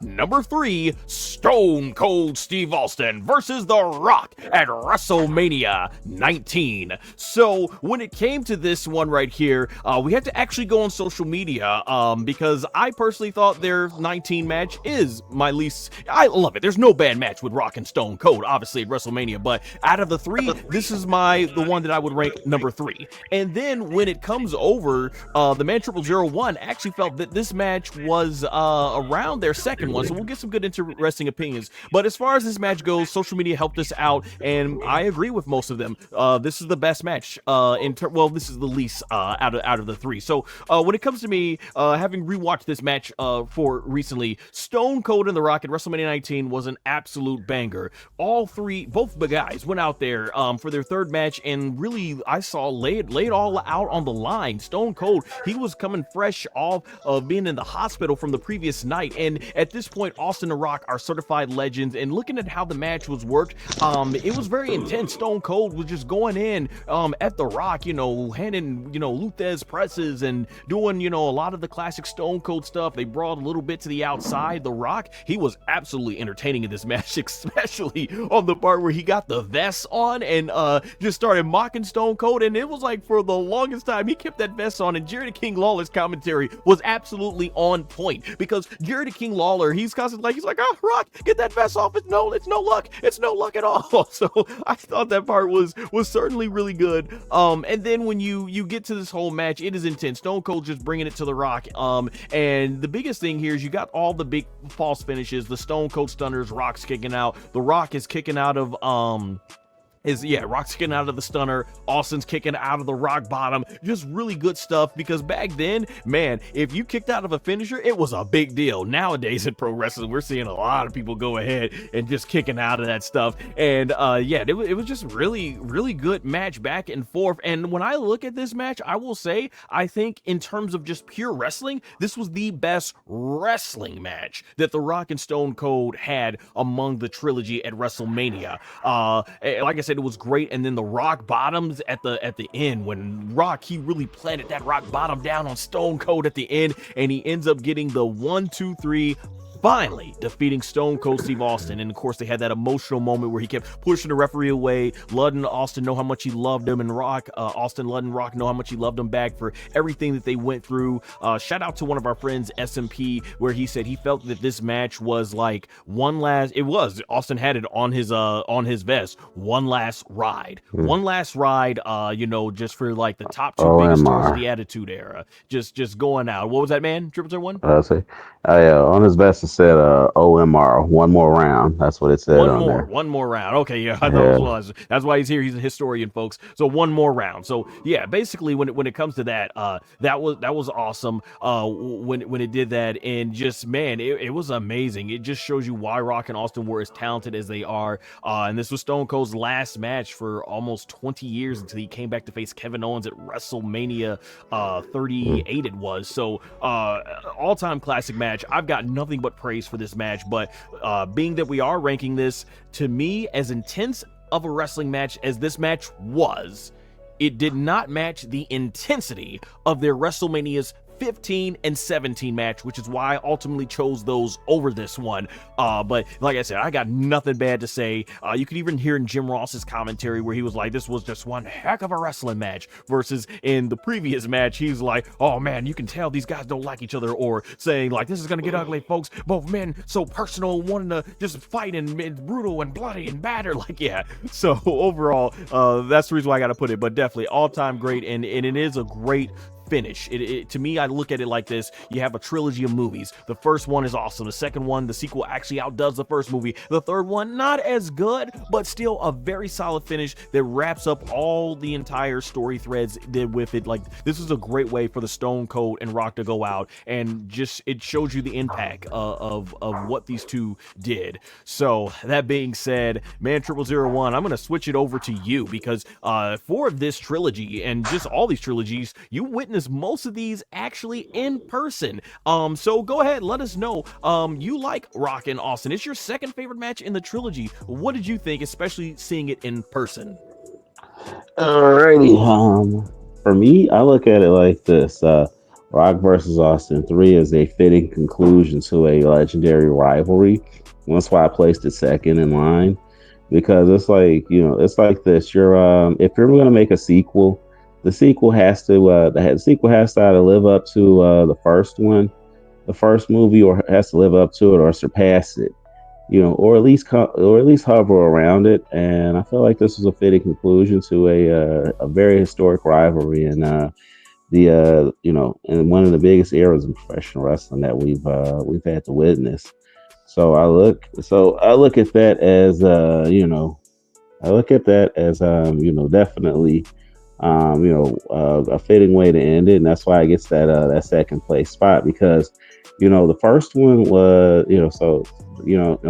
Number 3, Stone Cold Steve Austin versus The Rock at WrestleMania 19. So when it came to this one right here, we had to actually go on social media because I personally thought their 19 match is my least. I love it. There's no bad match with Rock and Stone Cold, obviously at WrestleMania, but out of the 3, this is the one that I would rank number 3. And then when it comes over, the man 0001 actually felt that this match was around their second one, so we'll get some good interesting opinions. But as far as this match goes, social media helped us out, and I agree with most of them. This is the best match. This is the least out of the 3. So when it comes to me, having rewatched this match for recently, Stone Cold and The Rock at WrestleMania 19 was an absolute banger. Both the guys went out there for their third match, and really I saw laid all out on the line. Stone Cold, he was coming fresh off of being in the hospital from the previous night, and at this point, Austin and Rock are certified legends, and looking at how the match was worked, it was very intense. Stone Cold was just going in at The Rock, handing, Luthez presses and doing, a lot of the classic Stone Cold stuff. They brought a little bit to the outside. The Rock, he was absolutely entertaining in this match, especially on the part where he got the vest on and just started mocking Stone Cold, and it was like for the longest time, he kept that vest on, and Jerry the King Lawler's commentary was absolutely on point, because Jerry the King Lawler, he's constantly like, oh, Rock, get that vest off. It's no luck at all. So I thought that part was certainly really good. And then when you get to this whole match, it is intense. Stone Cold just bringing it to The Rock. And the biggest thing here is you got all the big false finishes, the Stone Cold stunners, Rock's kicking out. The Rock is kicking out of Rock's kicking out of the stunner, Austin's kicking out of the rock bottom. Just really good stuff, because back then, man, if you kicked out of a finisher, it was a big deal. Nowadays in pro wrestling, we're seeing a lot of people go ahead and just kicking out of that stuff. And it was just really, really good match back and forth. And when I look at this match, I will say, I think in terms of just pure wrestling, this was the best wrestling match that The Rock and Stone Cold had among the trilogy at WrestleMania. Like I said, it was great. And then the rock bottoms at the end, when Rock, he really planted that rock bottom down on Stone Cold at the end, and he ends up getting the 1, 2, 3, finally defeating Stone Cold Steve Austin. And of course, they had that emotional moment where he kept pushing the referee away, letting Austin know how much he loved him, and Austin letting Rock know how much he loved him back for everything that they went through. Shout out to one of our friends, SMP, where he said he felt that this match was like Austin had it on his vest, one last ride. Just for like the top 2 biggest stars of the Attitude Era, just going out. What was that, man? 001? On his vest it said OMR, one more round. That's what it said there. One more round. Okay, yeah, I thought it was. That's why he's here. He's a historian, folks. So one more round. So yeah, basically when it comes to that, that was awesome. When it did that, and just, man, it was amazing. It just shows you why Rock and Austin were as talented as they are. And this was Stone Cold's last match for almost 20 years until he came back to face Kevin Owens at WrestleMania 38. It was. So all-time classic match. I've got nothing but praise for this match, but being that we are ranking this, to me, as intense of a wrestling match as this match was, it did not match the intensity of their WrestleMania's 15 and 17 match, which is why I ultimately chose those over this one. But like I said, I got nothing bad to say. You could even hear in Jim Ross's commentary where he was like, this was just one heck of a wrestling match, versus in the previous match, he's like, oh man, you can tell these guys don't like each other, or saying like, this is gonna get ugly, folks. Both men so personal, wanting to just fight and brutal and bloody and batter. Like, yeah. So overall, that's the reason why I gotta put it, but definitely all-time great, and it is a great finish. To me, I look at it like this. You have a trilogy of movies. The first one is awesome. The second one, the sequel, actually outdoes the first movie. The third one, not as good, but still a very solid finish that wraps up all the entire story threads with it. Like, this is a great way for the Stone Cold and Rock to go out, and just, it shows you the impact of what these two did. So that being said, man, 0001, I'm going to switch it over to you, because for this trilogy and just all these trilogies, you witnessed most of these actually in person. So go ahead, let us know. You like Rock and Austin. It's your second favorite match in the trilogy. What did you think, especially seeing it in person? Alrighty. For me, I look at it like this. Rock versus Austin 3 is a fitting conclusion to a legendary rivalry. That's why I placed it second in line because it's like it's like this. You're if you're going to make a sequel, the sequel has to the sequel has to either live up to the first one, the first movie, or has to live up to it or surpass it. Or at least or at least hover around it. And I feel like this was a fitting conclusion to a very historic rivalry and in one of the biggest eras in professional wrestling that we've had to witness. So I look at that as I look at that as definitely a fitting way to end it, and that's why it gets that second place spot because the first one was and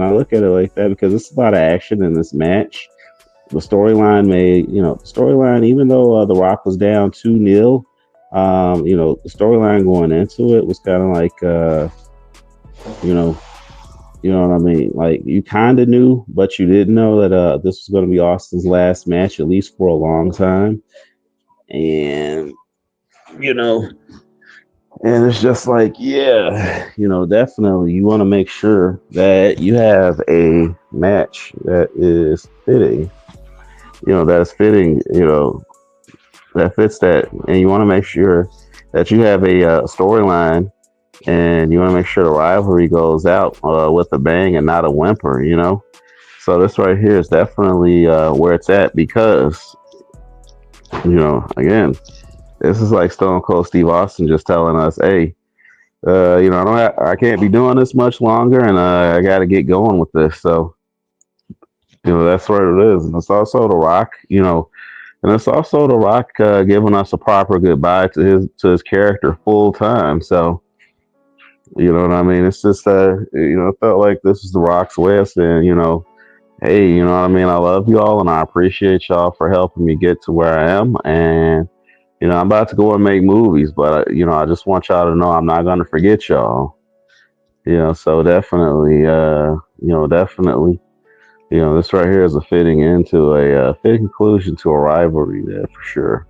I look at it like that because it's a lot of action in this match. The storyline even though The Rock was down 2-0, the storyline going into it was kind of like you know you know what I mean? Like you kind of knew, but you didn't know that this was going to be Austin's last match, at least for a long time. And you know, and it's just like, yeah, definitely you want to make sure that you have a match that is fitting. That is fitting. That fits that, and you want to make sure that you have a storyline, and you want to make sure the rivalry goes out with a bang and not a whimper. So this right here is definitely where it's at because again, this is like Stone Cold Steve Austin just telling us, "Hey, I can't be doing this much longer, and I got to get going with this." So that's what it is, and it's also The Rock, and it's also The Rock giving us a proper goodbye to his character full time. So you know what I mean? It's just it felt like this is The Rock's way of saying, hey, you know what I mean? I love y'all, and I appreciate y'all for helping me get to where I am, and I'm about to go and make movies, but I just want y'all to know I'm not gonna forget y'all. So definitely, definitely, this right here is a fitting into a fitting conclusion to a rivalry there for sure.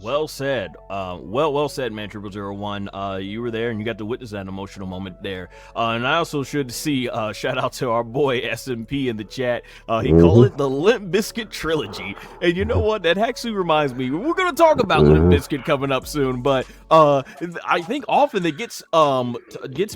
Well said. Well said, man. 0001. You were there and you got to witness that emotional moment there. And I also should see shout out to our boy SMP in the chat. He called it the Limp Bizkit Trilogy. And you know what? That actually reminds me. We're gonna talk about Limp Bizkit coming up soon, but I think often it gets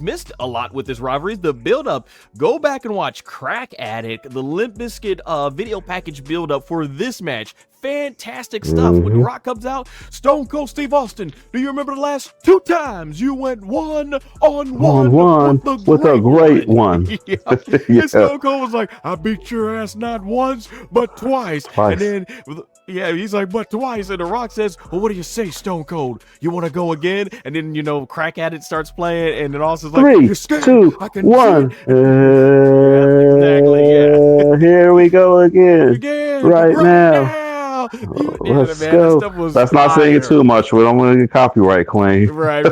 missed a lot with this rivalry. The build up. Go back and watch Crack Addict, the Limp Bizkit video package build up for this match. Fantastic stuff. When The Rock comes out, Stone Cold Steve Austin, do you remember the last 2 times you went 1-on-1 with a great one? Yeah. Yeah. And Stone Cold was like, I beat your ass not once, but twice. And then, he's like, but twice. And The Rock says, well, what do you say, Stone Cold? You want to go again? And then, Crack Addict starts playing, and then Austin's like, 3, you're scared. 2, I can 1. Yeah, exactly, yeah. Here we go again. Again, Right now. Man, Let's that go. stuff was Let's not sing it fire. too much. We don't want to get copyright claim. Right.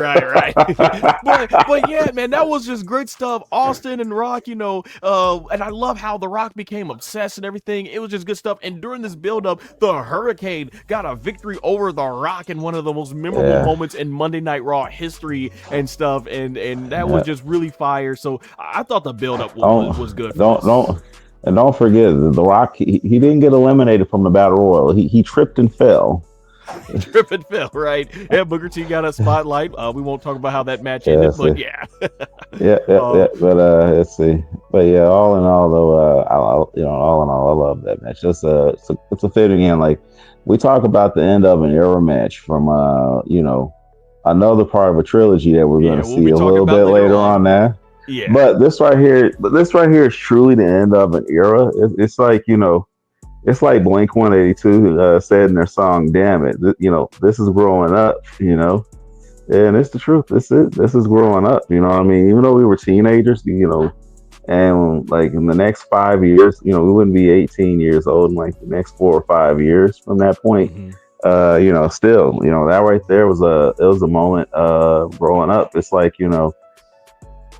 but yeah, man, that was just great stuff. Austin and Rock, and I love how The Rock became obsessed and everything. It was just good stuff. And during this build-up, the Hurricane got a victory over The Rock in one of the most memorable moments in Monday Night Raw history and stuff. And that was just really fire. So I thought the build-up was good. And don't forget, The Rock, he didn't get eliminated from the Battle Royal. He tripped and fell. Trip and fell, right? Yeah, Booker T got a spotlight. We won't talk about how that match ended, but yeah. yeah. But let's see. But yeah, all in all, though, all in all, I love that match. It's a fitting end. Like we talk about the end of an era match from another part of a trilogy that we're going to see a little bit later on now. Yeah. But this right here is truly the end of an era. It's like it's like Blink 182 said in their song, "Damn it, this is growing up," and it's the truth. This is growing up. You know what I mean? Even though we were teenagers, and like in the next 5 years, we wouldn't be 18 years old in like the next 4 or 5 years from that point. Still, that right there was a moment growing up. It's like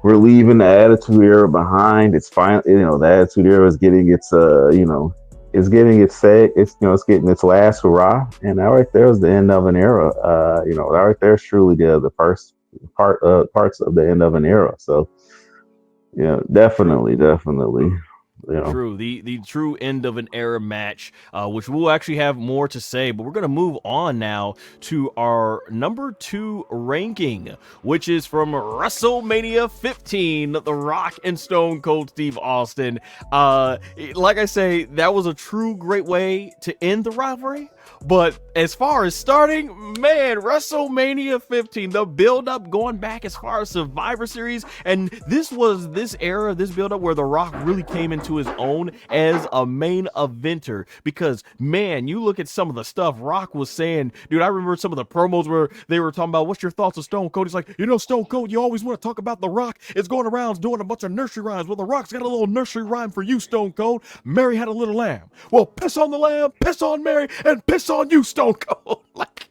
we're leaving the Attitude Era behind. It's fine. The Attitude Era is getting its it's getting its say, it's it's getting its last hurrah, and that right there is the end of an era. That right there is truly the first parts of the end of an era. So yeah, True. definitely. True, the true end of an era match, which we'll actually have more to say, but we're going to move on now to our number 2 ranking, which is from WrestleMania 15, The Rock and Stone Cold Steve Austin. Like I say, that was a true great way to end the rivalry. But as far as starting, man, WrestleMania 15, the build-up going back as far as Survivor Series, and this was this era, this build-up where The Rock really came into his own as a main eventer. Because, man, you look at some of the stuff Rock was saying, dude, I remember some of the promos where they were talking about, what's your thoughts of Stone Cold? He's like, Stone Cold, you always want to talk about The Rock. It's going around doing a bunch of nursery rhymes. Well, The Rock's got a little nursery rhyme for you, Stone Cold. Mary had a little lamb. Well, piss on the lamb, piss on Mary, and piss on you, Stone Cold. Like,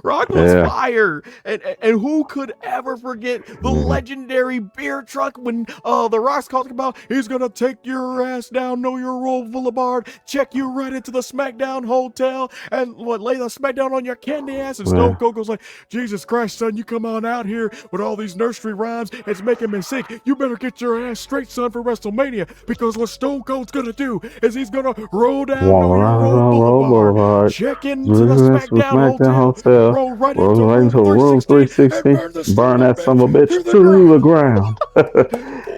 Rock was fire, and who could ever forget the legendary beer truck when the Rock's talking about he's gonna take your ass down, know your role boulevard, check you right into the SmackDown hotel, and lay the SmackDown on your candy ass. And Stone Cold goes like, Jesus Christ, son, you come on out here with all these nursery rhymes, it's making me sick. You better get your ass straight, son, for WrestleMania, because what Stone Cold's gonna do is he's gonna roll down Know Your Role Boulevard, check into the SmackDown hotel. Roll right into room 360, burn that son of a bitch to to the ground.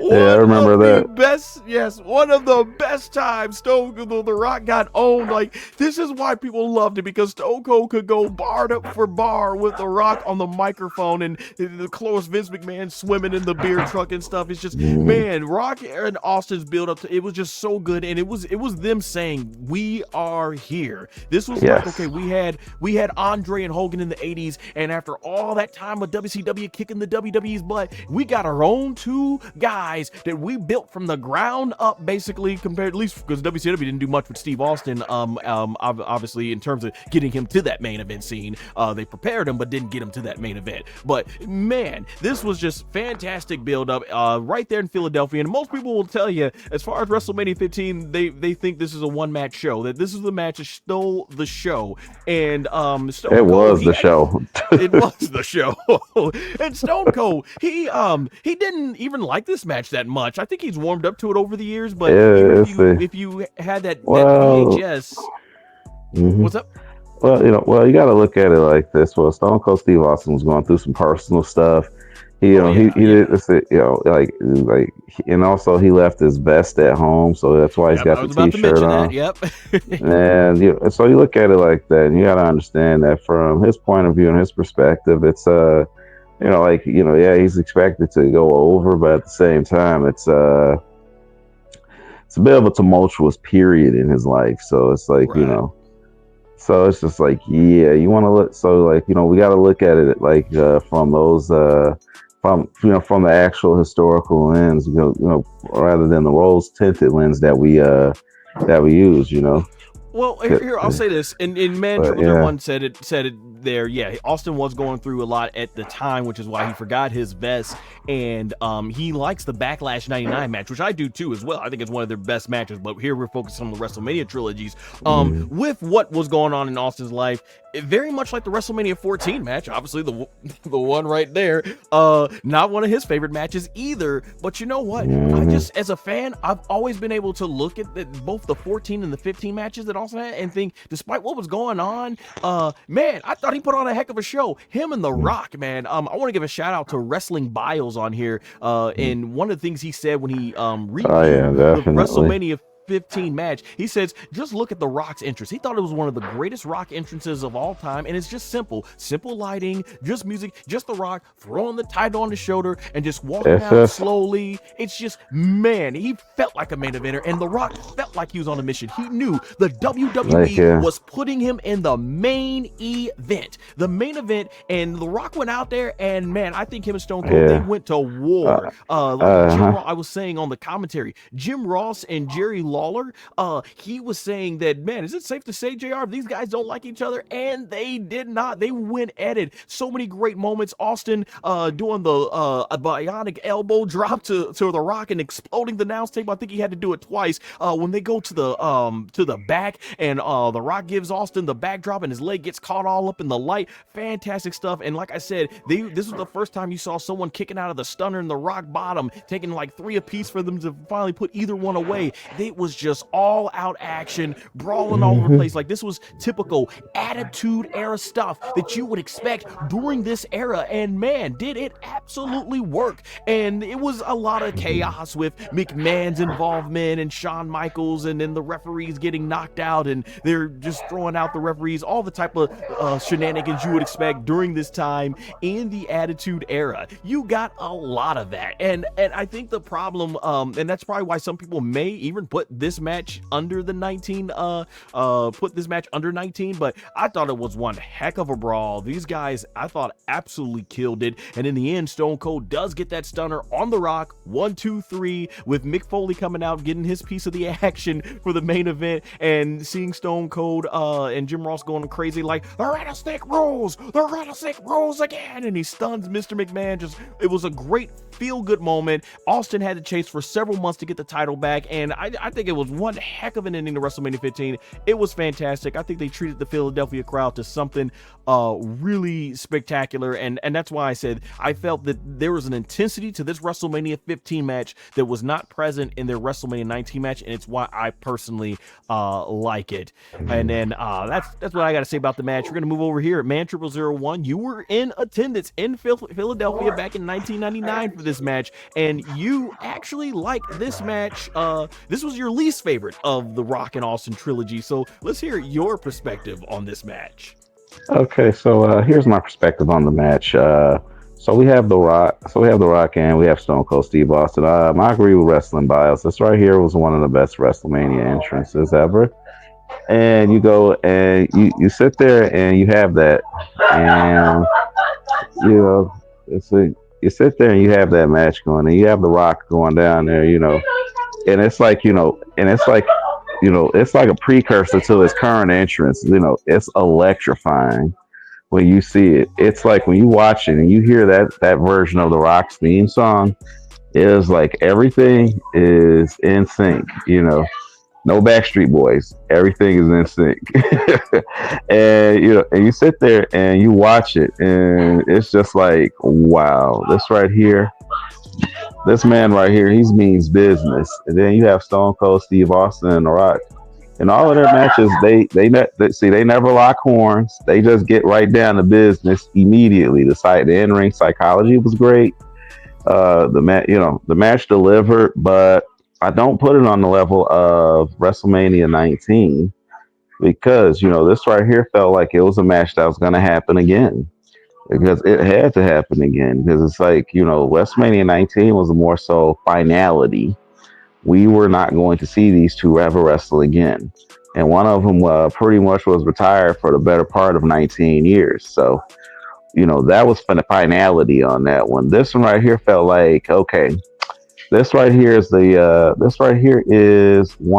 Yeah, I remember that. One of the best times Stone Cold The Rock got owned. Like, this is why people loved it, because Stone Cold could go bar for bar with The Rock on the microphone, and the close Vince McMahon swimming in the beer truck and stuff. It's just, man, Rock and Austin's build up to it was just so good, and it was them saying, we are here. This was like, okay, we had Andre and Hogan in the 80s, and after all that time with WCW kicking the WWE's butt, we got our own 2 guys that we built from the ground up, basically, compared, at least because WCW didn't do much with Steve Austin, obviously, in terms of getting him to that main event scene. They prepared him, but didn't get him to that main event. But man, this was just fantastic build up right there in Philadelphia. And most people will tell you, as far as WrestleMania 15, they think this is a one-match show, that this is the match that stole the show. And It was the show. It was the show. And Stone Cold, he didn't even like this match that much. I think he's warmed up to it over the years, but if you had that VHS, what's up? Well, you got to look at it like this. Well, Stone Cold Steve Austin was going through some personal stuff. He did this, and also he left his vest at home, so that's why he's got the T-shirt on. Yep. And so you look at it like that, and you got to understand that from his point of view and his perspective, it's he's expected to go over, but at the same time, it's a bit of a tumultuous period in his life. So it's like, so it's just like, you want to look. So like, we got to look at it like from those from the actual historical lens, rather than the rose tinted lens that we use, Well, here I'll say this, and Man Triple One said it there. Yeah, Austin was going through a lot at the time, which is why he forgot his vest, and he likes the Backlash '99 match, which I do too as well. I think it's one of their best matches. But here we're focused on the WrestleMania trilogies. With what was going on in Austin's life, very much like the WrestleMania 14 match, obviously the one right there. Not one of his favorite matches either. But you know what? I just, as a fan, I've always been able to look at both the 14 and the 15 matches that Austin had and think, despite what was going on, man, I thought he put on a heck of a show. Him and The Rock, man. I want to give a shout out to Wrestling Biles on here. And one of the things he said when he reviewed the WrestleMania 15 match, he says, just look at The Rock's entrance. He thought it was one of the greatest Rock entrances of all time, and it's just simple lighting, just music, just The Rock throwing the title on his shoulder and just walking out slowly. It's just, man, he felt like a main eventer, and The Rock felt like he was on a mission. He knew the WWE was putting him in the main event, and The Rock went out there, and man, I think him and Stone Cold, they went to war. Like Jim Ross, I was saying on the commentary, Jim Ross and Jerry Lawler, he was saying that, man, is it safe to say, JR, these guys don't like each other? And they did not. They went at it. So many great moments. Austin doing the bionic elbow drop to The Rock and exploding the announce table. I think he had to do it twice. When they go to the back and The Rock gives Austin the backdrop and his leg gets caught all up in the light. Fantastic stuff. And like I said, this was the first time you saw someone kicking out of the stunner and the Rock bottom, taking like 3 apiece for them to finally put either one away. It was just all out action, brawling all over the place. Like, this was typical Attitude Era stuff that you would expect during this era. And man, did it absolutely work. And it was a lot of chaos with McMahon's involvement and Shawn Michaels, and then the referees getting knocked out and they're just throwing out the referees, all the type of shenanigans you would expect during this time in the Attitude Era. You got a lot of that. And I think the problem, and that's probably why some people may even put this match under the 19, put this match under 19, but I thought it was one heck of a brawl. These guys, I thought, absolutely killed it. And in the end, Stone Cold does get that stunner on The Rock, 1, 2, 3, with Mick Foley coming out, getting his piece of the action for the main event, and seeing Stone Cold and Jim Ross going crazy like, the rattlesnake rolls again, and he stuns Mr. McMahon. Just, it was a great feel-good moment. Austin had to chase for several months to get the title back, and I think it was one heck of an ending to WrestleMania 15. It was fantastic. I think they treated the Philadelphia crowd to something really spectacular, and that's why I said I felt that there was an intensity to this WrestleMania 15 match that was not present in their WrestleMania 19 match, and it's why I personally like it. And then that's what I got to say about the match. We're gonna move over here at Man 0001. You were in attendance in Philadelphia back in 1999 for this match, and you actually like this match. This was your least favorite of the Rock and Austin trilogy, so let's hear your perspective on this match. Okay, so here's my perspective on the match. So we have the Rock and we have Stone Cold Steve Austin. I agree with Wrestling Bios. This right here was one of the best WrestleMania entrances ever. And you go and you sit there and you have that, and you know, you sit there and you have that match going, and you have the Rock going down there, and it's like, it's like a precursor to his current entrance. It's electrifying when you see it. It's like when you watch it and you hear that version of the Rock's theme song, it is like everything is in sync. No Backstreet Boys. Everything is in sync. And you sit there and you watch it, and it's just like, wow, this man right here, he means business. And then you have Stone Cold Steve Austin and The Rock. In all of their matches, they never lock horns. They just get right down to business immediately. The in-ring psychology was great. The match delivered, but I don't put it on the level of WrestleMania 19 because, this right here felt like it was a match that was going to happen again, because it had to happen again, because it's like, WrestleMania 19 was more so finality. We were not going to see these two ever wrestle again. And one of them pretty much was retired for the better part of 19 years. So, that was finality on that one. This one right here felt like, okay, this right here is one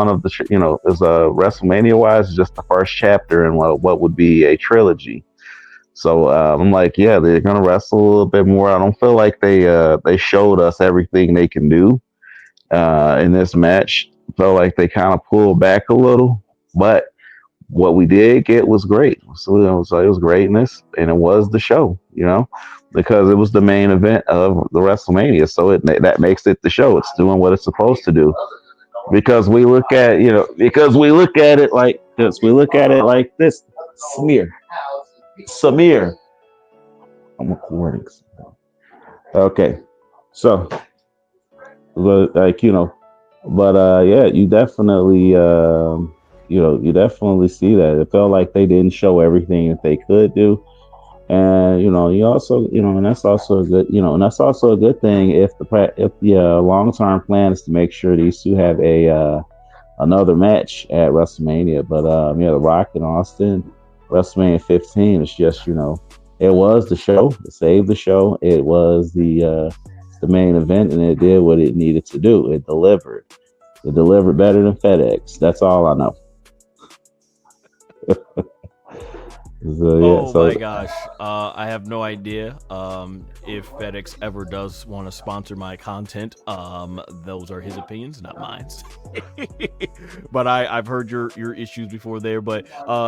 of the, is WrestleMania wise, just the first chapter in what would be a trilogy. So I'm like, yeah, they're going to wrestle a little bit more. I don't feel like they showed us everything they can do in this match. Felt like they kind of pulled back a little, but what we did get was great. So it was greatness, and it was the show, because it was the main event of the WrestleMania. So that makes it the show. It's doing what it's supposed to do. Because we look at it like this. Samir. I'm recording. Okay. So, yeah, you definitely, you definitely see that. It felt like they didn't show everything that they could do. And, you also, and that's also a good, and that's also a good thing if the long-term plan is to make sure these two have another match at WrestleMania. But, The Rock and Austin, WrestleMania 15 is just, it was the show. It saved the show. It was the main event, and it did what it needed to do. It delivered. It delivered better than FedEx. That's all I know. So yeah, Oh so my gosh. I have no idea if FedEx ever does want to sponsor my content. Those are his opinions, not mine. But I've heard your issues before there. But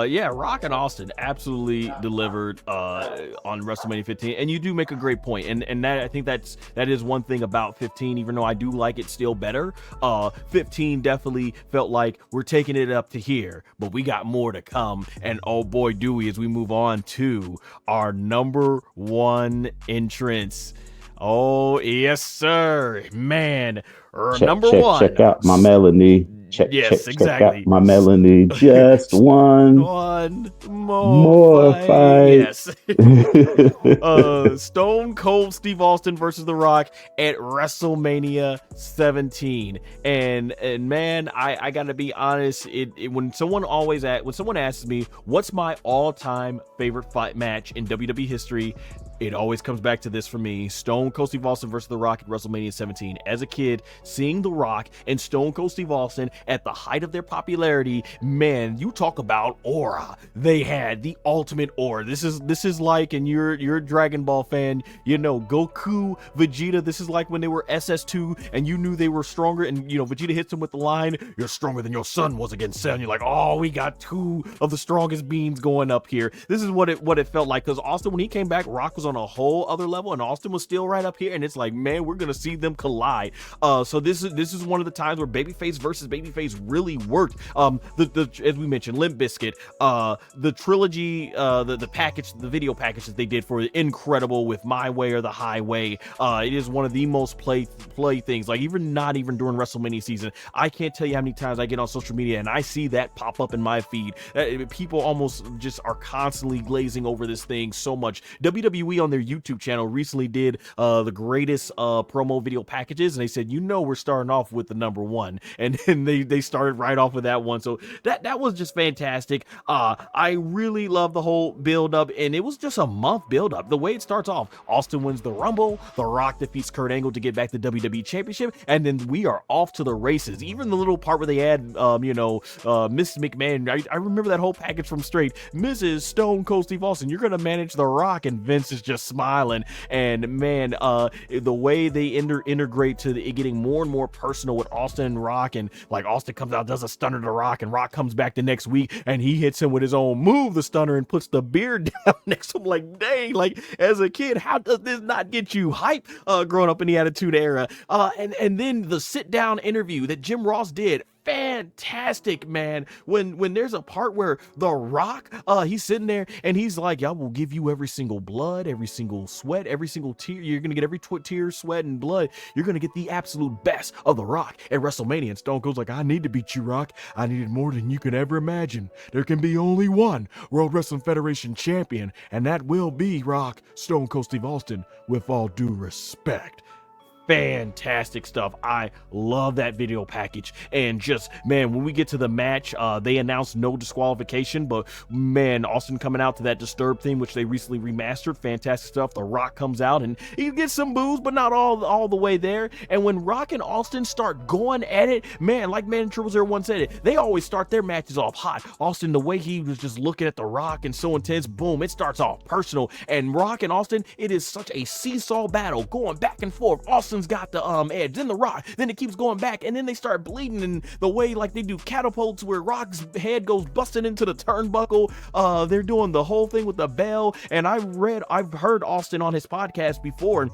yeah, Rock and Austin absolutely delivered on WrestleMania 15. And you do make a great point. And that I think that is one thing about 15, even though I do like it still better. 15 definitely felt like we're taking it up to here, but we got more to come. And oh boy, do we, as we move on to our number one entrance. Oh yes, sir, man. Number one. check out my melody. Yes, Check out exactly. my melody. Just one more fight. fight. Yes. Stone Cold Steve Austin versus The Rock at WrestleMania 17. And man, I gotta be honest. When someone asks me what's my all-time favorite fight match in WWE history, it always comes back to this for me. Stone Cold Steve Austin versus The Rock at WrestleMania 17. As a kid, seeing The Rock and Stone Cold Steve Austin at the height of their popularity, man, you talk about aura. They had the ultimate aura. This is like, and you're a Dragon Ball fan, you know, Goku, Vegeta, this is like when they were SS2 and you knew they were stronger, and you know, Vegeta hits him with the line, "You're stronger than your son was against Cell." And you're like, oh, we got two of the strongest beings going up here. This is what it felt like, because Austin, when he came back, Rock was on a whole other level and Austin was still right up here, and it's like, man, we're gonna see them collide. So this is one of the times where babyface versus babyface really worked. As we mentioned, Limp Bizkit, the Trilogy, the package, the video package that they did for incredible with My Way or the Highway. It is one of the most play things, like not even during WrestleMania season. I can't tell you how many times I get on social media and I see that pop up in my feed. People almost just are constantly glazing over this thing so much. WWE on their YouTube channel recently did the greatest promo video packages, and they said, you know, we're starting off with the number one, and then they started right off with that one. So that was just fantastic. I really love the whole build up, and it was just a month build up. The way it starts off, Austin wins the Rumble, The Rock defeats Kurt Angle to get back the WWE Championship, and then we are off to the races. Even the little part where they add Miss McMahon, I remember that whole package from straight. Mrs. Stone Cold Steve Austin, you're gonna manage The Rock, and Vince is just smiling. And man, the way they integrate to it getting more and more personal with Austin and Rock, and like Austin comes out, does a stunner to Rock, and Rock comes back the next week and he hits him with his own move, the stunner, and puts the beard down next to him. Like, dang, like as a kid, how does this not get you hype growing up in the Attitude Era? And then the sit down interview that Jim Ross did, fantastic, man. When there's a part where The Rock, he's sitting there and he's like, I will give you every single blood, every single sweat, every single tear. You're gonna get every tear, sweat, and blood. You're gonna get the absolute best of The Rock at WrestleMania. And Stone Cold's like, I need to beat you, Rock. I needed more than you could ever imagine. There can be only one World Wrestling Federation champion, and that will be Rock, Stone Cold Steve Austin, with all due respect. Fantastic stuff. I love that video package. And just, man, when we get to the match, they announced no disqualification, but man, Austin coming out to that Disturbed theme, which they recently remastered. Fantastic stuff. The Rock comes out and he gets some boos, but not all the way there. And when Rock and Austin start going at it, man, like Man Triple 01 said it, they always start their matches off hot. Austin, the way he was just looking at The Rock and so intense, boom, it starts off personal. And Rock and Austin, it is such a seesaw battle going back and forth. Austin's got the edge, then The Rock, then it keeps going back, and then they start bleeding in the way like they do catapults where Rock's head goes busting into the turnbuckle. They're doing the whole thing with the bell, and I've heard Austin on his podcast before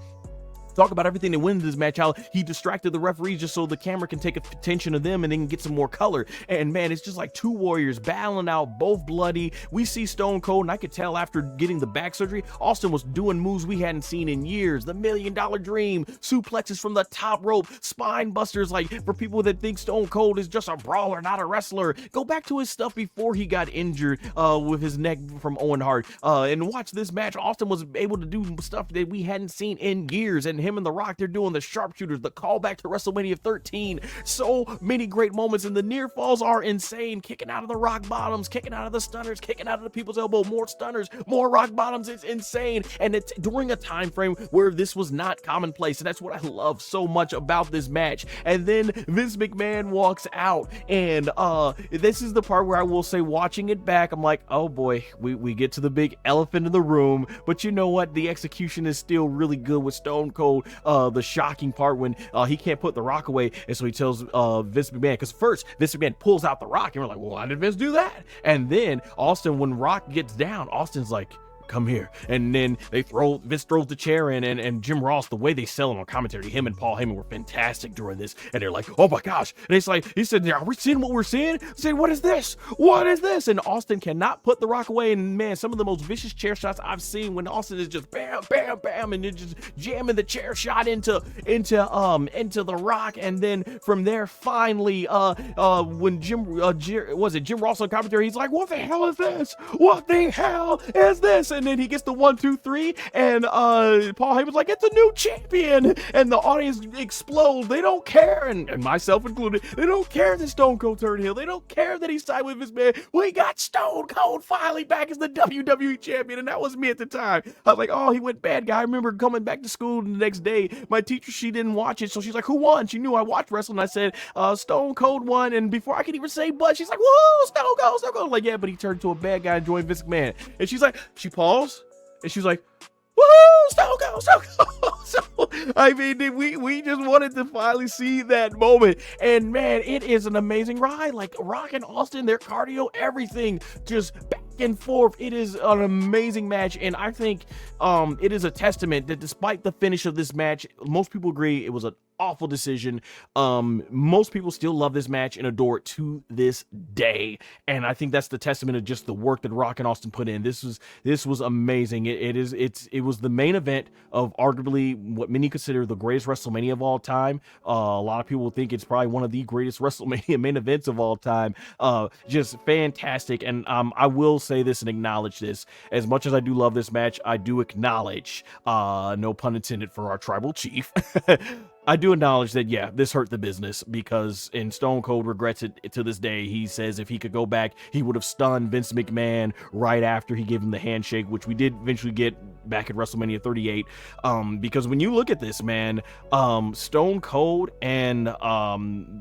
talk about everything that wins this match, how he distracted the referees just so the camera can take attention to them and they can get some more color. And man, it's just like two warriors battling out, both bloody. We see Stone Cold, and I could tell after getting the back surgery, Austin was doing moves we hadn't seen in years. The $1 Million Dream, suplexes from the top rope, spine busters. Like, for people that think Stone Cold is just a brawler, not a wrestler, go back to his stuff before he got injured with his neck from Owen Hart, and watch this match. Austin was able to do stuff that we hadn't seen in years, and him him and The Rock, they're doing the sharpshooters, the callback to WrestleMania 13. So many great moments, and the near falls are insane. Kicking out of the rock bottoms, kicking out of the stunners, kicking out of the people's elbow, more stunners, more rock bottoms. It's insane. And it's during a time frame where this was not commonplace. And that's what I love so much about this match. And then Vince McMahon walks out, and this is the part where I will say, watching it back, I'm like, oh boy, we get to the big elephant in the room. But you know what? The execution is still really good with Stone Cold. The shocking part when he can't put The Rock away, and so he tells Vince McMahon, because first Vince McMahon pulls out The Rock, and we're like, well, why did Vince do that? And then Austin, when Rock gets down, Austin's like, come here. And then Vince throws the chair in, and Jim Ross, the way they sell him on commentary, him and Paul Heyman were fantastic during this. And they're like, oh my gosh. And it's like, he said, are we seeing what we're seeing? I said, what is this? What is this? And Austin cannot put The Rock away. And man, some of the most vicious chair shots I've seen, when Austin is just bam, bam, bam, and they're just jamming the chair shot into The Rock. And then from there, finally, when Jim Ross on commentary, he's like, what the hell is this? What the hell is this? And then he gets the 1, 2, 3, and Paul Heyman's like, it's a new champion, and the audience explodes. They don't care, and myself included, they don't care that Stone Cold turned heel. They don't care that he signed with his man. We got Stone Cold finally back as the WWE champion, and that was me at the time. I was like, oh, he went bad guy. I remember coming back to school the next day. My teacher, she didn't watch it, so she's like, who won? She knew I watched wrestling. I said, Stone Cold won, and before I could even say but, she's like, whoa, Stone Cold, Stone Cold. I'm like, yeah, but he turned to a bad guy and joined Vince McMahon. And she's like, she paused, and she was like, woohoo, Stone Cold, Stone Cold. So, I mean, we just wanted to finally see that moment. And man, it is an amazing ride. Like Rock and Austin, their cardio, everything just back and forth. It is an amazing match. And I think it is a testament that despite the finish of this match, most people agree it was an awful decision. Most people still love this match and adore it to this day. And I think that's the testament of just the work that Rock and Austin put in. This was amazing. It was the main event of arguably what many consider the greatest WrestleMania of all time. A lot of people think it's probably one of the greatest WrestleMania main events of all time. Just fantastic. And I will say this and acknowledge this. As much as I do love this match, I do acknowledge, no pun intended for our tribal chief, I do acknowledge that, yeah, this hurt the business, because, and Stone Cold regrets it to this day. He says if he could go back, he would have stunned Vince McMahon right after he gave him the handshake, which we did eventually get back at WrestleMania 38. Because when you look at this, man, Stone Cold and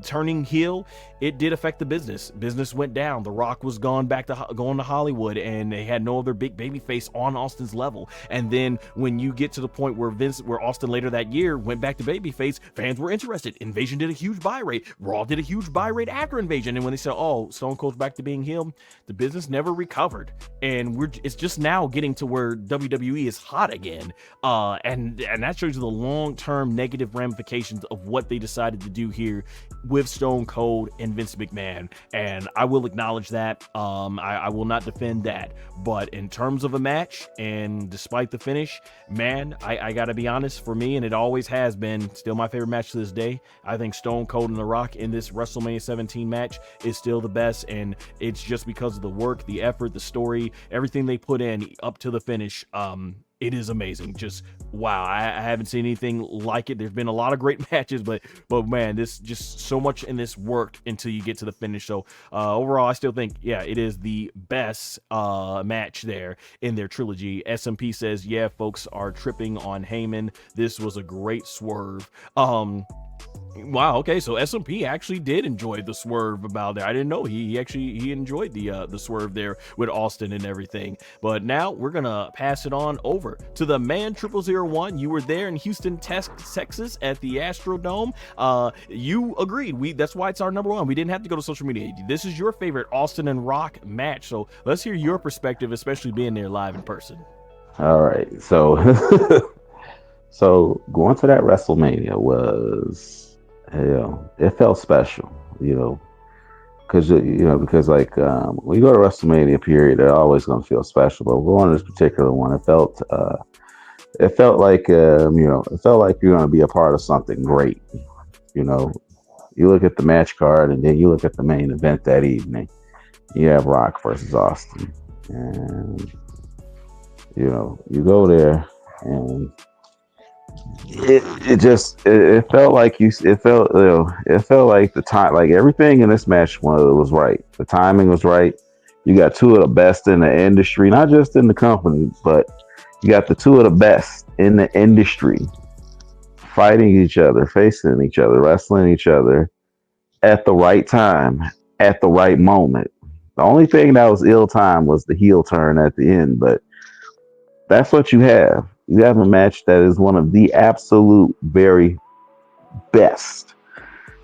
turning heel, it did affect the business. Business went down. The Rock was going to Hollywood, and they had no other big baby face on Austin's level. And then when you get to the point where Austin later that year went back to babyface, fans were interested. Invasion did a huge buy rate. Raw did a huge buy rate after Invasion. And when they said, oh, Stone Cold's back to being heel, the business never recovered. And it's just now getting to where WWE is hot again. And that shows you the long-term negative ramifications of what they decided to do here with Stone Cold and Vince McMahon. And I will acknowledge that. I will not defend that. But in terms of a match, and despite the finish, man, I gotta be honest, for me, and it always has been, still my favorite match to this day. I think Stone Cold and The Rock in this WrestleMania 17 match is still the best, and it's just because of the work, the effort, the story, everything they put in up to the finish. It is amazing. Just wow. I haven't seen anything like it. There's been a lot of great matches, but man, this just so much in this worked until you get to the finish. So overall, I still think, yeah, it is the best match there in their trilogy. SMP says, yeah, folks are tripping on Heyman. This was a great swerve. Wow. Okay. So SMP actually did enjoy the swerve about that. I didn't know he enjoyed the swerve there with Austin and everything. But now we're gonna pass it on over to the man 0001. You were there in Houston, Texas at the Astrodome. You agreed. That's why it's our number one. We didn't have to go to social media. This is your favorite Austin and Rock match. So let's hear your perspective, especially being there live in person. All right. So so going to that WrestleMania was, it felt special, because like when you go to WrestleMania period, they're always going to feel special. But going to this particular one, it felt like it felt like you're going to be a part of something great. You look at the match card, and then you look at the main event that evening. You have Rock versus Austin, and you go there, and it felt like it felt like the time, like everything in this match was right. The timing was right. You got two of the best in the industry, not just in the company, but you got the two of the best in the industry fighting each other, facing each other, wrestling each other at the right time, at the right moment. The only thing that was ill timed was the heel turn at the end, but that's what you have. You have a match that is one of the absolute very best,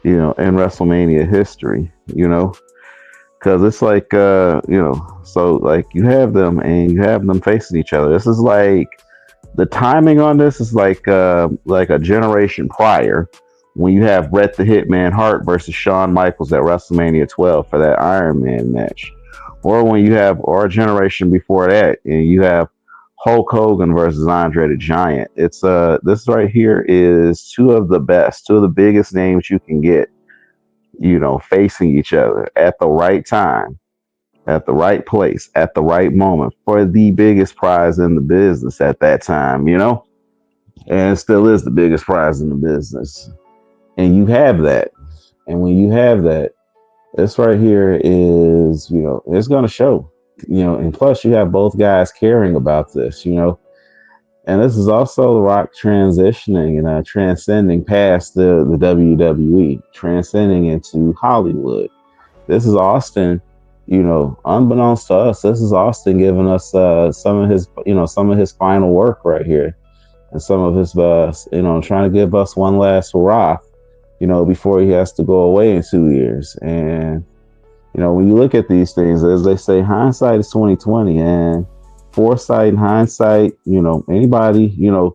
in WrestleMania history, because it's like, so like you have them and you have them facing each other. This is like the timing on this is like a generation prior when you have Bret the Hitman Hart versus Shawn Michaels at WrestleMania 12 for that Iron Man match, or when you have or a generation before that and you have Hulk Hogan versus Andre the Giant. It's this right here is two of the best, two of the biggest names you can get, facing each other at the right time, at the right place, at the right moment for the biggest prize in the business at that time, and it still is the biggest prize in the business. And you have that. And when you have that, this right here is, it's going to show, and plus you have both guys caring about this, and this is also The Rock transitioning and transcending past the WWE, transcending into Hollywood. This is Austin, unbeknownst to us, this is Austin giving us some of his final work right here, and some of his, trying to give us one last hurrah, before he has to go away in 2 years. And when you look at these things, as they say, hindsight is 2020, and foresight and hindsight, anybody, what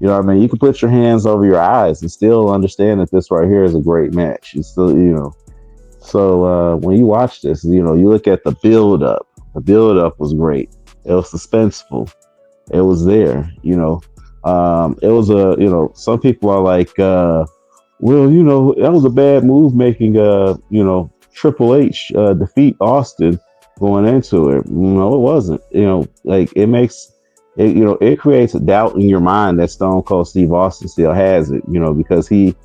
I mean, you can put your hands over your eyes and still understand that this right here is a great match. It's still, so when you watch this, you look at the build up. The build up was great. It was suspenseful. It was there. It was some people are like, well, that was a bad move making, Triple H defeat Austin going into it. No, it wasn't. Like it makes it, it creates a doubt in your mind that Stone Cold Steve Austin still has it, because he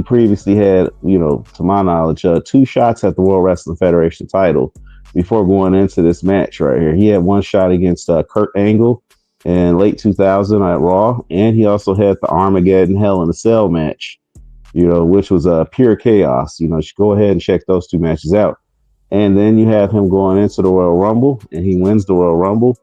previously had, to my knowledge, two shots at the World Wrestling Federation title before going into this match right here. He had one shot against Kurt Angle in late 2000 at Raw, and he also had the Armageddon Hell in a Cell match, which was pure chaos. You should go ahead and check those two matches out. And then you have him going into the Royal Rumble, and he wins the Royal Rumble,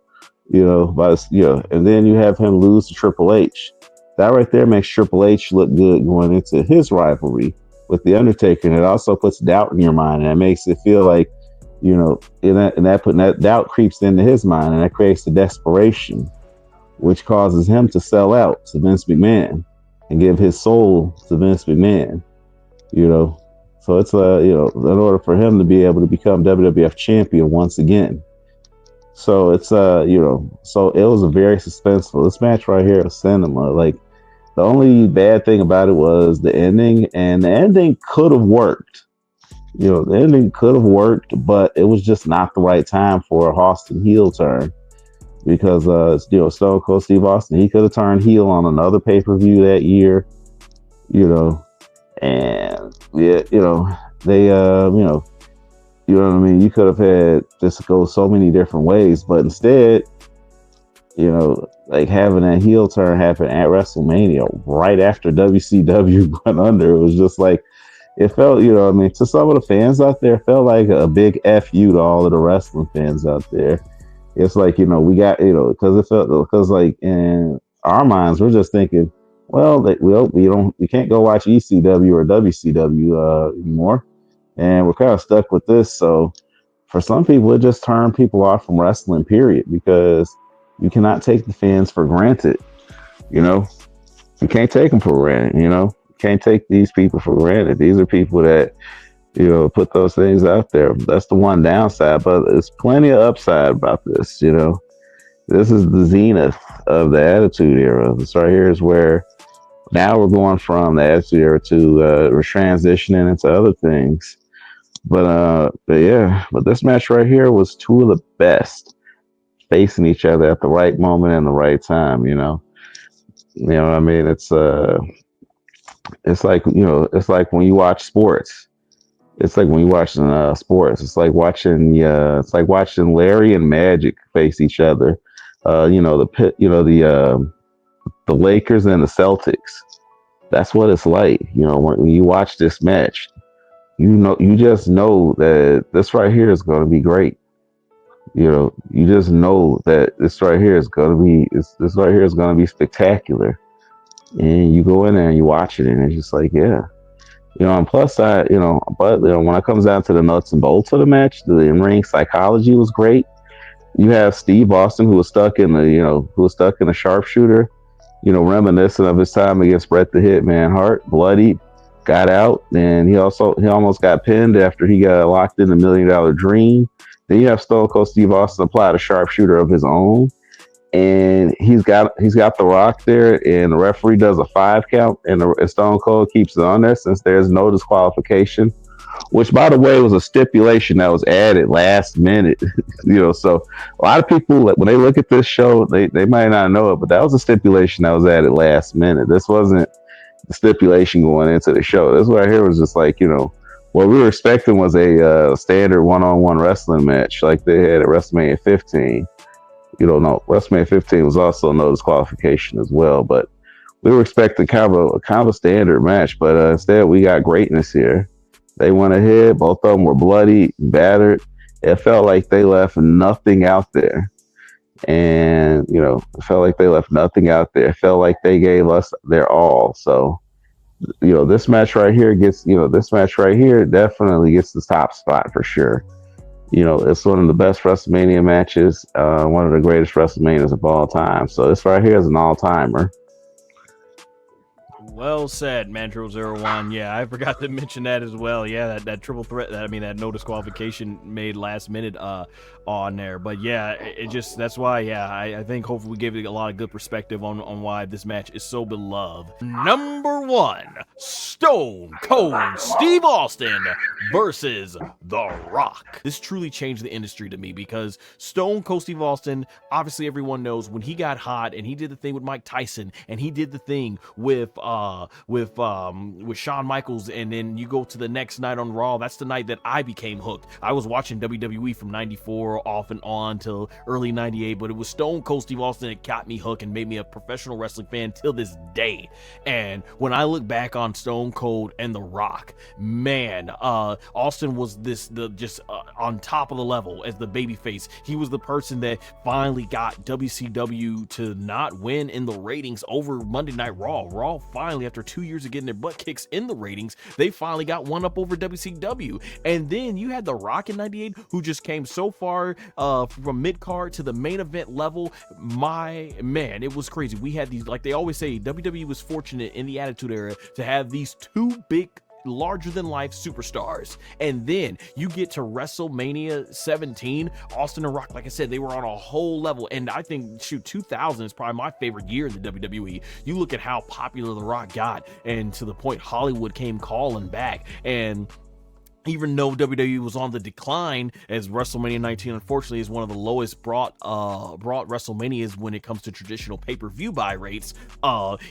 and then you have him lose to Triple H. That right there makes Triple H look good going into his rivalry with The Undertaker. And it also puts doubt in your mind, and it makes it feel like, that doubt creeps into his mind, and that creates the desperation, which causes him to sell out to Vince McMahon and give his soul to Vince McMahon, So it's in order for him to be able to become WWF champion once again. So it's so it was a very suspenseful. This match right here is cinema. Like the only bad thing about it was the ending, and the ending could have worked. The ending could have worked, but it was just not the right time for a Austin heel turn. Because Stone Cold Steve Austin, he could have turned heel on another pay-per-view that year, and yeah, they what I mean, you could have had this go so many different ways, but instead, like having that heel turn happen at WrestleMania right after WCW went under, it was just like it felt, to some of the fans out there, it felt like a big FU to all of the wrestling fans out there. It's like, we got, because like in our minds, we're just thinking, well, we can't go watch ECW or WCW anymore. And we're kind of stuck with this. So for some people, it just turned people off from wrestling, period, because you cannot take the fans for granted. You can't take them for granted, You can't take these people for granted. These are people that, put those things out there. That's the one downside, but there's plenty of upside about this, This is the zenith of the Attitude Era. This right here is where now we're going from the Attitude Era to we're transitioning into other things. But this match right here was two of the best facing each other at the right moment and the right time, You know what I mean? It's like, it's like when you watch sports. It's like when you watching sports. It's like watching Larry and Magic face each other. The pit. The Lakers and the Celtics. That's what it's like. When you watch this match, you just know that this right here is going to be great. You just know that this right here is going to be this right here is going to be spectacular. And you go in there and you watch it, and it's just like, yeah. And plus, when it comes down to the nuts and bolts of the match, the in-ring psychology was great. You have Steve Austin, who was stuck in the sharpshooter, reminiscent of his time against Bret the Hitman Hart, bloody, got out, and he almost got pinned after he got locked in the $1 Million Dream. Then you have Stone Cold Steve Austin apply the sharpshooter of his own, and he's got the Rock there, and the referee does a 5 count, and Stone Cold keeps it on there since there's no disqualification, which, by the way, was a stipulation that was added last minute. So a lot of people, when they look at this show, they might not know it, but that was a stipulation that was added last minute. This wasn't the stipulation going into the show. This right here was just like, what we were expecting was a standard one-on-one wrestling match like they had at WrestleMania 15. No, WrestleMania 15 was also no disqualification as well, but we were expecting kind of a standard match, but instead we got greatness here. They went ahead. Both of them were bloody, battered. It felt like they left nothing out there. And, it felt like they left nothing out there. It felt like they gave us their all. So, this match right here definitely gets the top spot for sure. It's one of the best WrestleMania matches, one of the greatest WrestleManias of all time. So this right here is an all-timer. Well said, Mantro01. Yeah, I forgot to mention that as well. Yeah, that triple threat, that no disqualification made last minute on there. But yeah, that's why, yeah, I think hopefully we gave it a lot of good perspective on why this match is so beloved. Number 1, Stone Cold Steve Austin versus The Rock. This truly changed the industry to me because Stone Cold Steve Austin, obviously everyone knows when he got hot and he did the thing with Mike Tyson and he did the thing with Shawn Michaels, and then you go to the next night on Raw. That's the night that I became hooked. I was watching WWE from 94 off and on till early 98, but it was Stone Cold Steve Austin that got me hooked and made me a professional wrestling fan till this day. And when I look back on Stone Cold and The Rock, man, Austin was on top of the level as the babyface. He was the person that finally got WCW to not win in the ratings over Monday Night Raw. Raw finally, after 2 years of getting their butt kicks in the ratings, they finally got one up over WCW. And then you had The Rock in 98, who just came so far from mid-card to the main event level. My man, it was crazy. We had these, like they always say, WWE was fortunate in the Attitude Era to have these two big, larger than life superstars. And then you get to WrestleMania 17, Austin and Rock, like I said, they were on a whole level. And I think 2000 is probably my favorite year in the WWE. You look at how popular The Rock got, and to the point Hollywood came calling back. And even though WWE was on the decline, as WrestleMania 19 unfortunately is one of the lowest brought WrestleManias when it comes to traditional pay-per-view buy rates,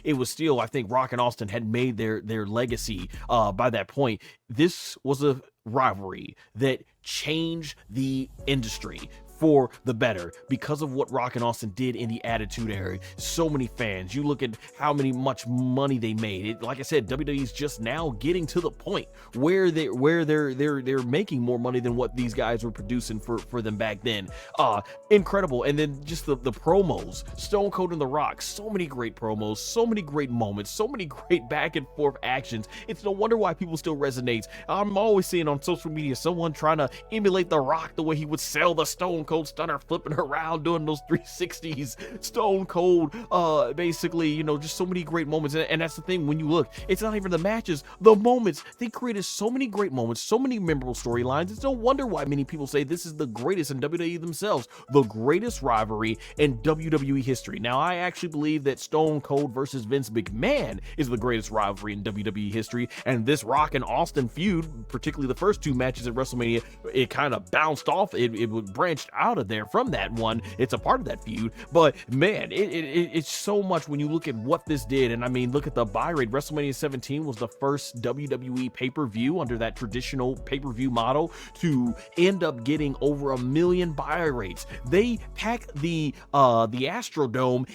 it was still, I think Rock and Austin had made their legacy by that point. This was a rivalry that changed the industry for the better because of what Rock and Austin did in the Attitude Era. So many fans. You look at how much money they made. Like I said, WWE's just now getting to the point where they're making more money than what these guys were producing for them back then. Incredible. And then just the promos, Stone Cold and The Rock. So many great promos, so many great moments, so many great back and forth actions. It's no wonder why people still resonates. I'm always seeing on social media someone trying to emulate The Rock the way he would sell the Stone Cold Stunner, flipping around, doing those 360s. Stone Cold, basically, just so many great moments. And that's the thing, when you look, it's not even the matches, the moments. They created so many great moments, so many memorable storylines. It's no wonder why many people say this is the greatest in WWE themselves, the greatest rivalry in WWE history. Now, I actually believe that Stone Cold versus Vince McMahon is the greatest rivalry in WWE history, and this Rock and Austin feud, particularly the first two matches at WrestleMania, it kind of bounced off, it branched out of there from that one. It's a part of that feud, but man, it's so much when you look at what this did. And I mean, look at the buy rate. WrestleMania 17 was the first WWE pay-per-view under that traditional pay-per-view model to end up getting over 1 million buy rates. They packed the Astrodome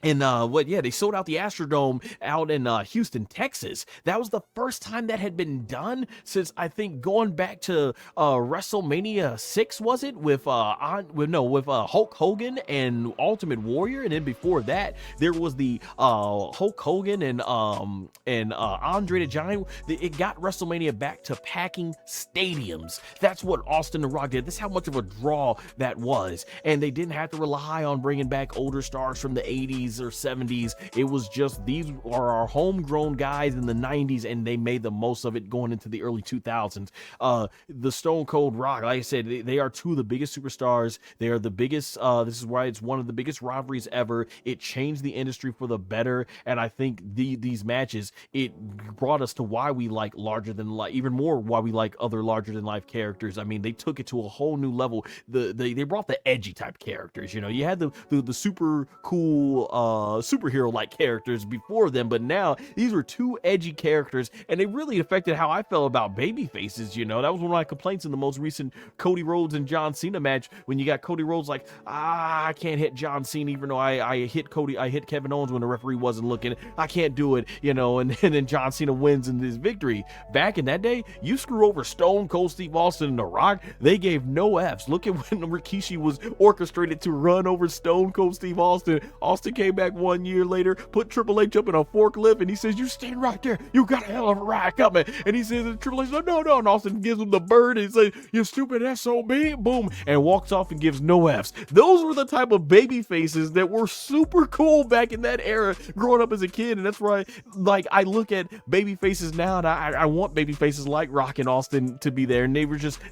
they sold out the Astrodome out in Houston, Texas. That was the first time that had been done since, I think, going back to WrestleMania 6, was it, with Hulk Hogan and Ultimate Warrior. And then before that there was the Hulk Hogan and Andre the Giant. It got WrestleMania back to packing stadiums. That's what Austin the Rock did. That's how much of a draw that was. And they didn't have to rely on bringing back older stars from the 80s or 70s. It was just, these are our homegrown guys in the 90s, and they made the most of it going into the early 2000s. The Stone Cold Rock, like I said, they are two of the biggest superstars. They are the biggest, this is why it's one of the biggest rivalries ever. It changed the industry for the better, and I think these matches, it brought us to why we like larger than life, even more why we like other larger than life characters. I mean, they took it to a whole new level. They brought the edgy type characters. You know, you had the super cool superhero like characters before them, but now these were two edgy characters, and they really affected how I felt about baby faces. You know, that was one of my complaints in the most recent Cody Rhodes and John Cena match, when you got Cody Rhodes like, I can't hit John Cena, even though I hit Kevin Owens when the referee wasn't looking. I can't do it, you know. And then John Cena wins in his victory. Back in that day, you screw over Stone Cold Steve Austin and The Rock, they gave no F's. Look at when Rikishi was orchestrated to run over Stone Cold Steve Austin. Austin came back 1 year later, put Triple H up in a forklift, and he says, "You stand right there, you got a hell of a ride coming." And he says, and Triple H says, no, and Austin gives him the bird, and he says, "You stupid SOB," boom, and walks off and gives no F's. Those were the type of baby faces that were super cool back in that era, growing up as a kid. And that's why, like, I look at baby faces now, and I want baby faces like Rock and Austin to be there, and they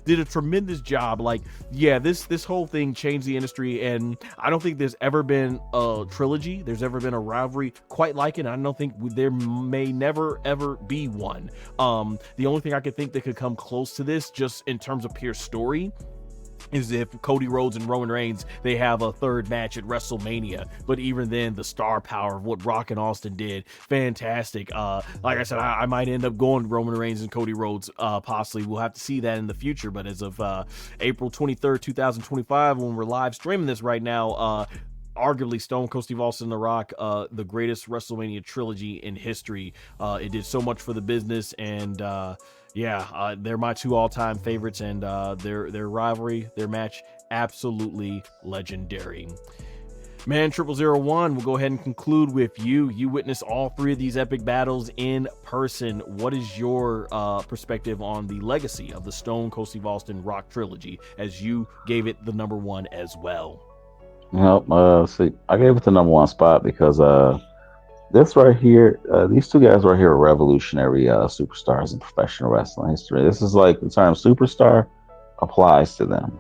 did a tremendous job. Like, yeah, this whole thing changed the industry, and I don't think there's ever been a trilogy, there's ever been a rivalry quite like it. I don't think there may never ever be one. The only thing I could think that could come close to this, just in terms of pure story, is if Cody Rhodes and Roman Reigns, they have a third match at WrestleMania. But even then, the star power of what Rock and Austin did, fantastic. Like I said, I might end up going Roman Reigns and Cody Rhodes, possibly. We'll have to see that in the future. But as of April 23rd, 2025, when we're live streaming this right now, arguably Stone Cold Steve Austin and The Rock, the greatest WrestleMania trilogy in history. It did so much for the business, and they're my two all-time favorites, and their rivalry, their match, absolutely legendary. Man, 0001, we'll go ahead and conclude with you. You witnessed all three of these epic battles in person. What is your perspective on the legacy of the Stone Cold Steve Austin Rock trilogy, as you gave it the number one as well? Well, see, I gave it the number one spot because this right here, these two guys right here are revolutionary superstars in professional wrestling history. This is like, the term superstar applies to them,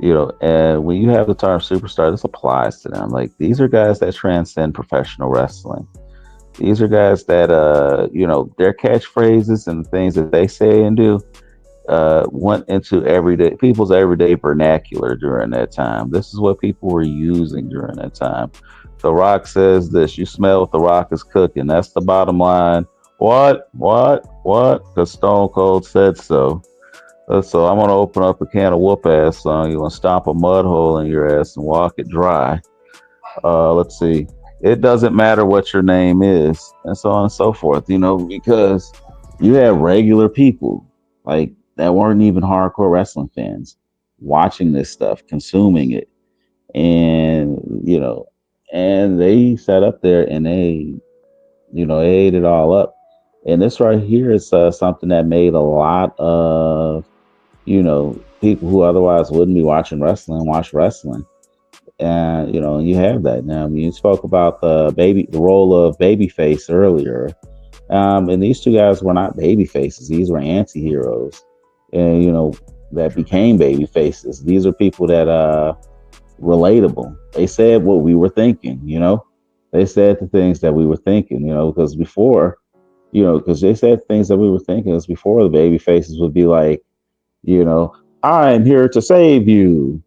you know, and when you have the term superstar, this applies to them. Like, these are guys that transcend professional wrestling. These are guys that, you know, their catchphrases and the things that they say and do went into people's everyday vernacular during that time. This is what people were using during that time. The Rock says this: "You smell what the Rock is cooking." That's the bottom line. What? Because Stone Cold said so. So I'm gonna open up a can of whoop ass on you and stomp a mud hole in your ass and walk it dry. Let's see. It doesn't matter what your name is, and so on and so forth. You know, because you have regular people like that weren't even hardcore wrestling fans watching this stuff, consuming it, and you know, and they sat up there and they, you know, they ate it all up. And this right here is something that made a lot of, you know, people who otherwise wouldn't be watching wrestling watch wrestling. And you know, you have that now. I mean, you spoke about the role of babyface earlier, and these two guys were not baby faces; these were anti-heroes, and you know, that became baby faces. These are people that relatable. They said what we were thinking, you know. They said the things that we were thinking, you know, because before, you know, because they said things that we were thinking. Because before, the baby faces would be like, you know, I'm here to save you.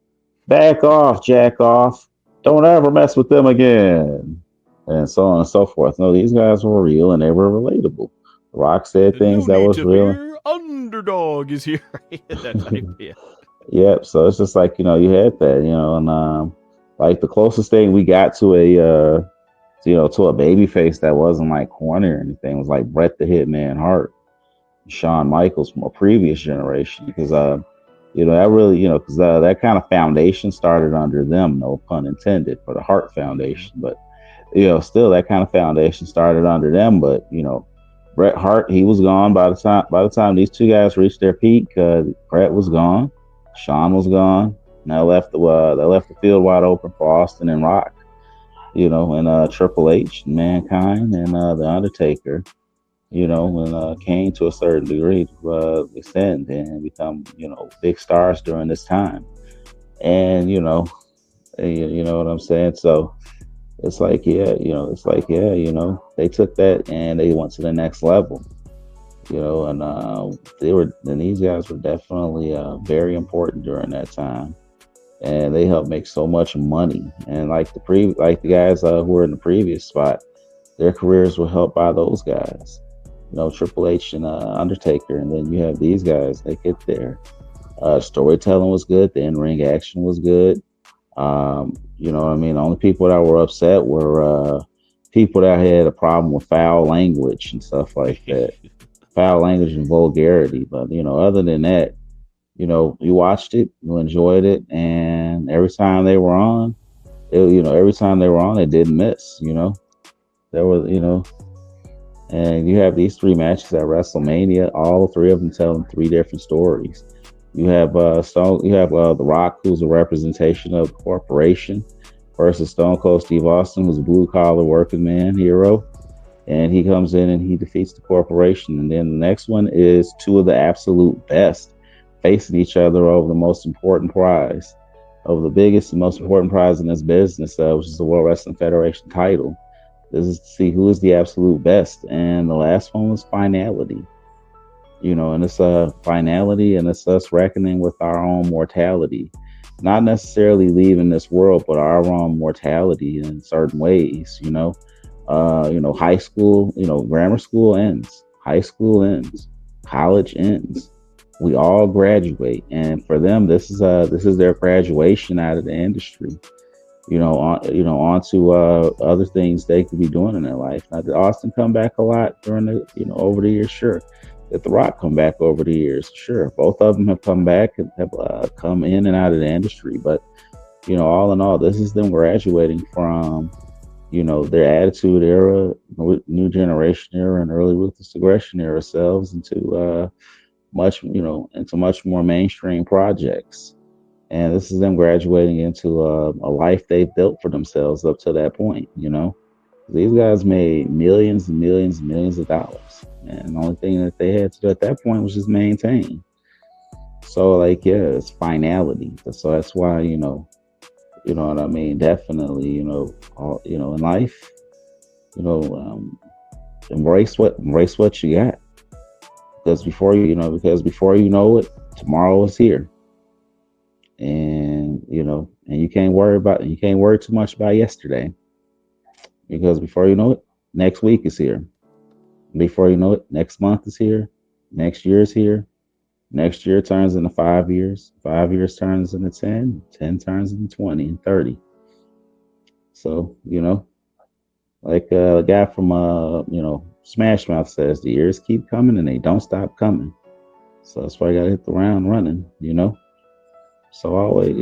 Back off, jack off. Don't ever mess with them again. And so on and so forth. No, these guys were real and they were relatable. Rock said things No that need was to real. fear, underdog is here. That type, yeah. Yep. So it's just like, you had that, and like the closest thing we got to to a baby face that wasn't like corny or anything was like Bret the Hitman Hart, Shawn Michaels from a previous generation. Because that really, because that kind of foundation started under them, no pun intended, for the Hart Mm-hmm. Foundation. But still that kind of foundation started under them. But Bret Hart, he was gone by the time these two guys reached their peak. Bret was gone, Shawn was gone. And that left the field wide open for Austin and Rock, and Triple H, and Mankind, and the Undertaker. And Kane to a certain degree to extend and become big stars during this time. And you know what I'm saying. So it's like, they took that and they went to the next level. And these guys were definitely very important during that time, and they helped make so much money. And like the guys who were in the previous spot, their careers were helped by those guys. Triple H and Undertaker, and then you have these guys. They get there. Storytelling was good. The in-ring action was good. You know what I mean? The only people that were upset were people that had a problem with foul language and stuff like that. Foul language and vulgarity. But other than that, you watched it, you enjoyed it, and every time they were on, it didn't miss. There was, and you have these three matches at WrestleMania. All three of them telling three different stories. You have The Rock, who's a representation of the corporation, versus Stone Cold Steve Austin, who's a blue collar working man hero, and he comes in and he defeats the corporation. And then the next one is two of the absolute best facing each other over the most important prize, over the biggest and most important prize in this business, which is the World Wrestling Federation title. This is to see who is the absolute best. And the last one was finality. And it's finality, and it's us reckoning with our own mortality, not necessarily leaving this world, but our own mortality in certain ways. High school, grammar school ends, high school ends, college ends. We all graduate, and for them, this is their graduation out of the industry. On to other things they could be doing in their life. Now, did Austin come back a lot during over the years? Sure. Did The Rock come back over the years? Sure. Both of them have come back and have come in and out of the industry. But all in all, this is them graduating from their attitude era, new generation era, and early ruthless aggression era selves into much more mainstream projects. And this is them graduating into a life they've built for themselves up to that point. These guys made millions and millions and millions of dollars, and the only thing that they had to do at that point was just maintain. So, like, yeah, it's finality. So that's why you know what I mean. Definitely, in life, you know, um, embrace what you got, because before you know it, tomorrow is here. And you can't worry too much about yesterday, because before you know it, next week is here. Before you know it, next month is here. Next year is here. Next year turns into 5 years. 5 years turns into 10. 10 turns into 20 and 30. So, like the guy from Smash Mouth says, the years keep coming and they don't stop coming. So that's why I gotta hit the ground running. So always,